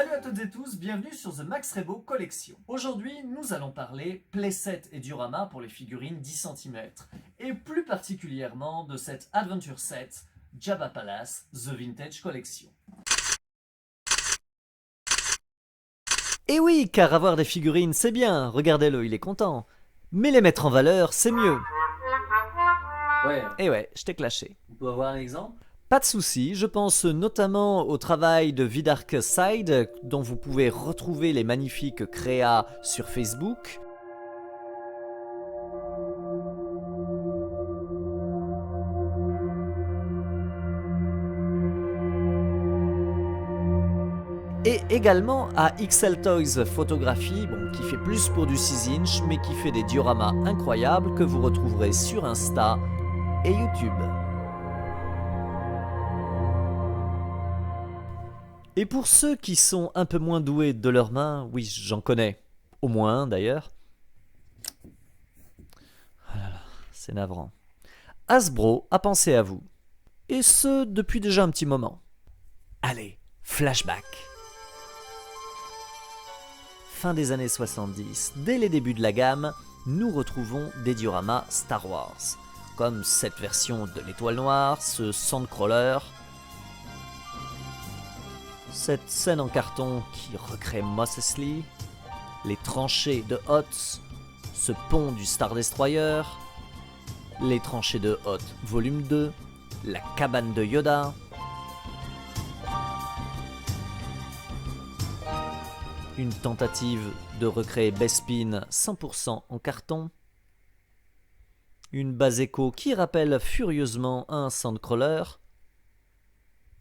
Salut à toutes et tous, bienvenue sur The Max Rebo Collection. Aujourd'hui, nous allons parler playset et diorama pour les figurines 10 cm, et plus particulièrement de cette Adventure Set Jabba Palace The Vintage Collection. Et oui, car avoir des figurines c'est bien, regardez-le, il est content. Mais les mettre en valeur, c'est mieux. Ouais, Et ouais, je t'ai clashé. on peut avoir un exemple? Pas de souci, je pense notamment au travail de Vidark Side, dont vous pouvez retrouver les magnifiques créas sur Facebook. Et également à XL Toys Photographie, qui fait plus pour du 6 inch, mais qui fait des dioramas incroyables que vous retrouverez sur Insta et YouTube. Et pour ceux qui sont un peu moins doués de leurs mains, oui, j'en connais, au moins un d'ailleurs. Ah là là, c'est navrant. Hasbro a pensé à vous. Et ce, depuis déjà un petit moment. Allez, flashback. Fin des années 70, dès les débuts de la gamme, nous retrouvons des dioramas Star Wars, comme cette version de l'Étoile Noire, ce Sandcrawler, cette scène en carton qui recrée Mos Eisley, les tranchées de Hoth, ce pont du Star Destroyer, les tranchées de Hoth volume 2, la cabane de Yoda, une tentative de recréer Bespin 100% en carton, une base écho qui rappelle furieusement un Sandcrawler.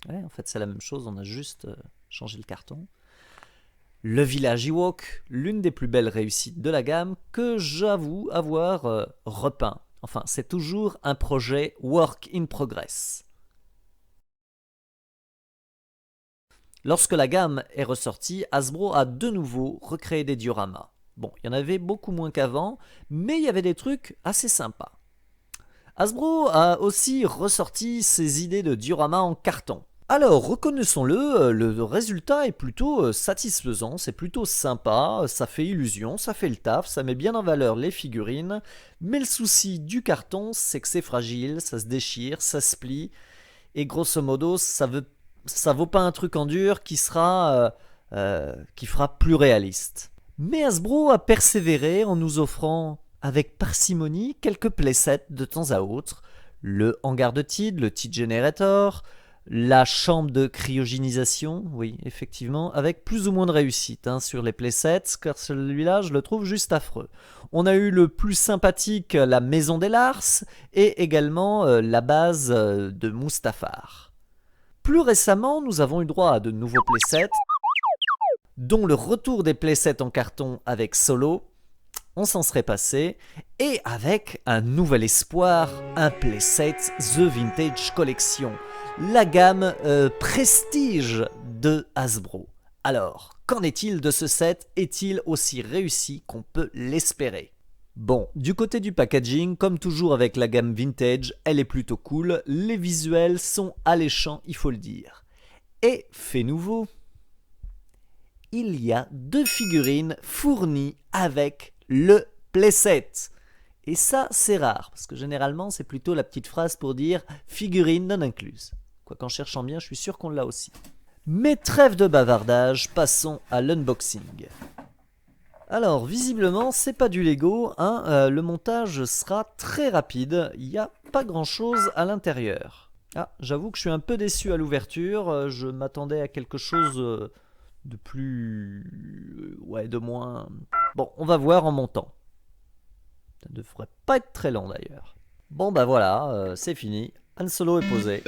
Ouais, en fait c'est la même chose, on a juste changé le carton. Le village Ewok, l'une des plus belles réussites de la gamme que j'avoue avoir repeint. Enfin, c'est toujours un projet work in progress. Lorsque la gamme est ressortie, Hasbro a de nouveau recréé des dioramas. Bon, il y en avait beaucoup moins qu'avant, mais il y avait des trucs assez sympas. Hasbro a aussi ressorti ses idées de diorama en carton. Alors, reconnaissons-le, le résultat est plutôt satisfaisant, c'est plutôt sympa, ça fait illusion, ça fait le taf, ça met bien en valeur les figurines, mais le souci du carton, c'est que c'est fragile, ça se déchire, ça se plie, et grosso modo, ça vaut pas un truc en dur qui fera plus réaliste. Mais Hasbro a persévéré en nous offrant avec parcimonie quelques playsets de temps à autre, le hangar de Tid, le Tid Generator, la chambre de cryogénisation, oui, effectivement, avec plus ou moins de réussite sur les playsets, car celui-là, je le trouve juste affreux. On a eu le plus sympathique, la maison des Lars, et également la base de Mustafar. Plus récemment, nous avons eu droit à de nouveaux playsets, dont le retour des playsets en carton avec Solo, on s'en serait passé, et avec un nouvel espoir, un playset The Vintage Collection, la gamme prestige de Hasbro. Alors, qu'en est-il de ce set? Est-il aussi réussi qu'on peut l'espérer? Bon, du côté du packaging, comme toujours avec la gamme Vintage, elle est plutôt cool, les visuels sont alléchants, il faut le dire. Et, fait nouveau, il y a 2 figurines fournies avec le playset. Et ça, c'est rare, parce que généralement, c'est plutôt la petite phrase pour dire figurine non incluse. Quoi qu'en cherchant bien, je suis sûr qu'on l'a aussi. Mais trêve de bavardage, passons à l'unboxing. Alors, visiblement, c'est pas du Lego, le montage sera très rapide, il n'y a pas grand chose à l'intérieur. Ah, j'avoue que je suis un peu déçu à l'ouverture, je m'attendais à quelque chose de plus... ouais, de moins... Bon, on va voir en montant. Ça ne devrait pas être très long d'ailleurs. Bon bah voilà, c'est fini. Han Solo est posé.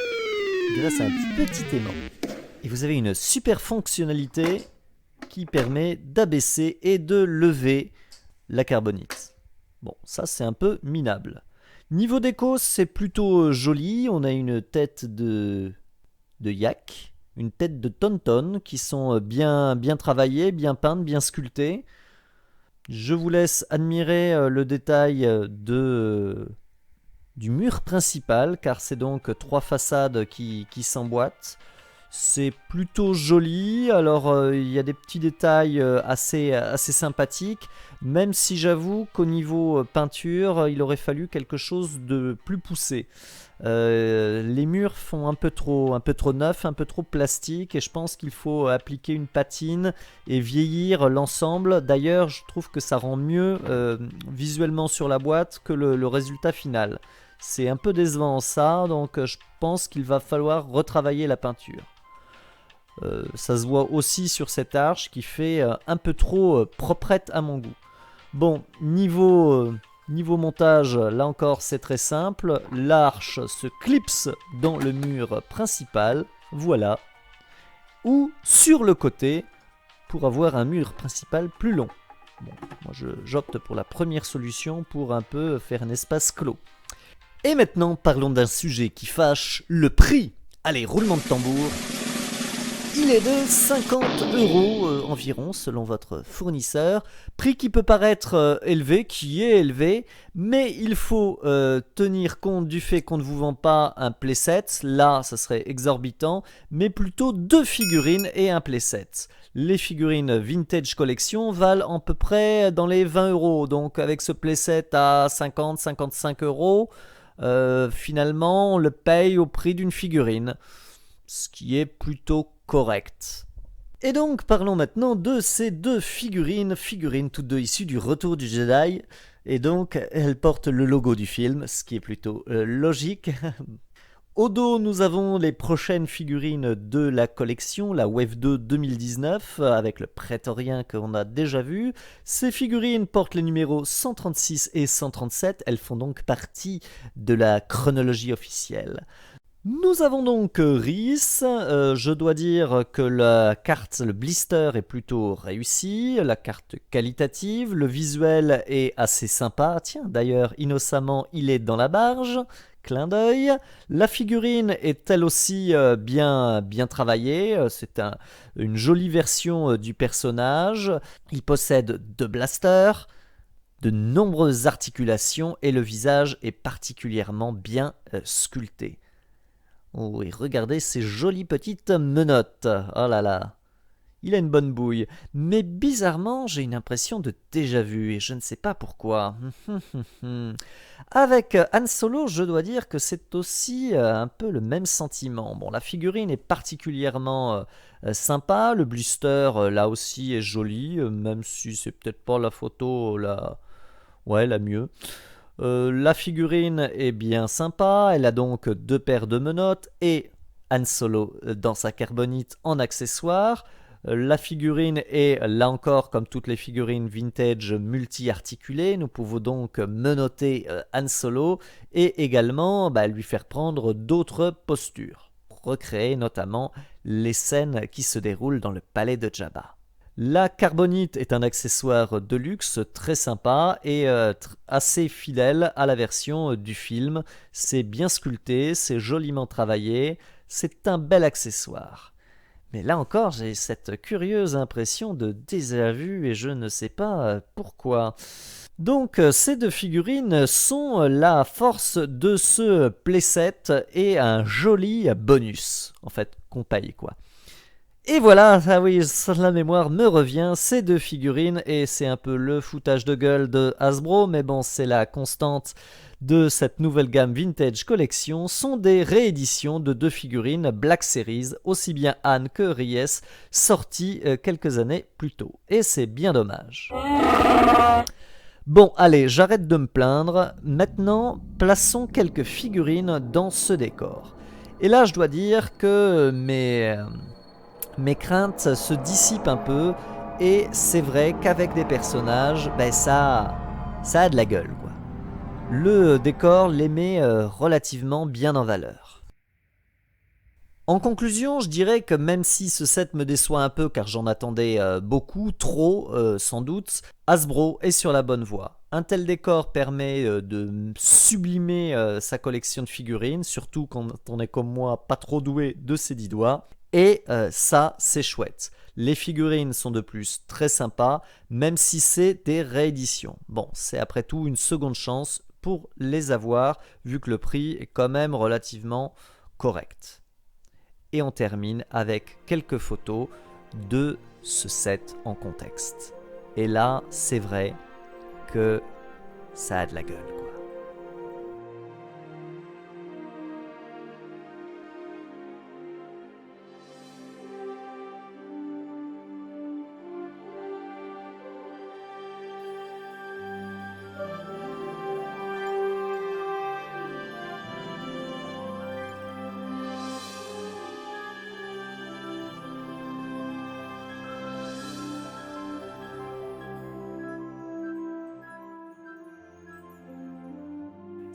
Grâce à un petit aimant. Et vous avez une super fonctionnalité qui permet d'abaisser et de lever la carbonite. Bon, ça c'est un peu minable. Niveau déco, c'est plutôt joli. On a une tête de yak, une tête de tonton qui sont bien travaillées, bien peintes, bien sculptées. Je vous laisse admirer le détail du mur principal, car c'est donc 3 façades qui s'emboîtent. C'est plutôt joli, alors il y a des petits détails assez sympathiques, même si j'avoue qu'au niveau peinture, il aurait fallu quelque chose de plus poussé. Les murs font un peu trop neuf, un peu trop plastique, et je pense qu'il faut appliquer une patine et vieillir l'ensemble. D'ailleurs, je trouve que ça rend mieux visuellement sur la boîte que le résultat final. C'est un peu décevant ça, donc je pense qu'il va falloir retravailler la peinture. Ça se voit aussi sur cette arche qui fait un peu trop proprette à mon goût. Bon, niveau montage, là encore c'est très simple. L'arche se clipse dans le mur principal, voilà. Ou sur le côté, pour avoir un mur principal plus long. Bon, moi j'opte pour la première solution pour un peu faire un espace clos. Et maintenant, parlons d'un sujet qui fâche, le prix. Allez, roulement de tambour. Il est de 50 € environ selon votre fournisseur. Prix qui peut paraître élevé, qui est élevé, mais il faut tenir compte du fait qu'on ne vous vend pas un playset. Là, ça serait exorbitant, mais plutôt 2 figurines et un playset. Les figurines Vintage Collection valent à peu près dans les 20 €. Donc avec ce playset à 50-55 €, finalement on le paye au prix d'une figurine, ce qui est plutôt correct. Et donc parlons maintenant de ces 2 figurines toutes deux issues du Retour du Jedi, et donc elles portent le logo du film, ce qui est plutôt logique. Au dos, nous avons les prochaines figurines de la collection, la Wave 2 2019, avec le Prétorien qu'on a déjà vu. Ces figurines portent les numéros 136 et 137, elles font donc partie de la chronologie officielle. Nous avons donc Rhys, je dois dire que la carte, le blister est plutôt réussi, la carte qualitative, le visuel est assez sympa, tiens d'ailleurs innocemment il est dans la barge, clin d'œil. La figurine est elle aussi bien travaillée, c'est une jolie version du personnage, il possède 2 blasters, de nombreuses articulations et le visage est particulièrement bien sculpté. Oh, et regardez ces jolies petites menottes. Oh là là. Il a une bonne bouille. Mais bizarrement, j'ai une impression de déjà-vu et je ne sais pas pourquoi. Avec Han Solo, je dois dire que c'est aussi un peu le même sentiment. Bon, la figurine est particulièrement sympa. Le blister, là aussi, est joli, même si c'est peut-être pas la photo la mieux. La figurine est bien sympa, elle a donc 2 paires de menottes et Han Solo dans sa carbonite en accessoire. La figurine est là encore comme toutes les figurines vintage multi-articulées, nous pouvons donc menotter Han Solo et également lui faire prendre d'autres postures, pour recréer notamment les scènes qui se déroulent dans le palais de Jabba. La carbonite est un accessoire de luxe très sympa et assez fidèle à la version du film. C'est bien sculpté, c'est joliment travaillé, c'est un bel accessoire. Mais là encore, j'ai cette curieuse impression de déjà-vu et je ne sais pas pourquoi. Donc ces 2 figurines sont la force de ce playset et un joli bonus, en fait, qu'on paye quoi. Et voilà, ah oui, la mémoire me revient, ces 2 figurines, et c'est un peu le foutage de gueule de Hasbro, mais bon, c'est la constante de cette nouvelle gamme Vintage Collection, sont des rééditions de 2 figurines Black Series, aussi bien Han que Rhys, sorties quelques années plus tôt. Et c'est bien dommage. Bon, allez, j'arrête de me plaindre. Maintenant, plaçons quelques figurines dans ce décor. Et là, je dois dire que mes craintes se dissipent un peu et c'est vrai qu'avec des personnages, ça a de la gueule quoi. Le décor les met relativement bien en valeur. En conclusion, je dirais que même si ce set me déçoit un peu car j'en attendais beaucoup, trop sans doute, Hasbro est sur la bonne voie. Un tel décor permet de sublimer sa collection de figurines, surtout quand on est comme moi pas trop doué de ses 10 doigts. Et ça, c'est chouette. Les figurines sont de plus très sympas, même si c'est des rééditions. Bon, c'est après tout une seconde chance pour les avoir, vu que le prix est quand même relativement correct. et on termine avec quelques photos de ce set en contexte. Et là, c'est vrai que ça a de la gueule, quoi.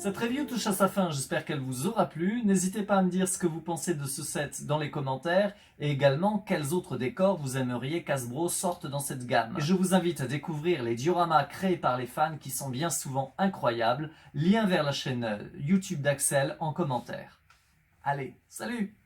Cette review touche à sa fin, j'espère qu'elle vous aura plu. N'hésitez pas à me dire ce que vous pensez de ce set dans les commentaires et également quels autres décors vous aimeriez qu'Hasbro sorte dans cette gamme. Et je vous invite à découvrir les dioramas créés par les fans qui sont bien souvent incroyables. Lien vers la chaîne YouTube d'Axel en commentaire. Allez, salut!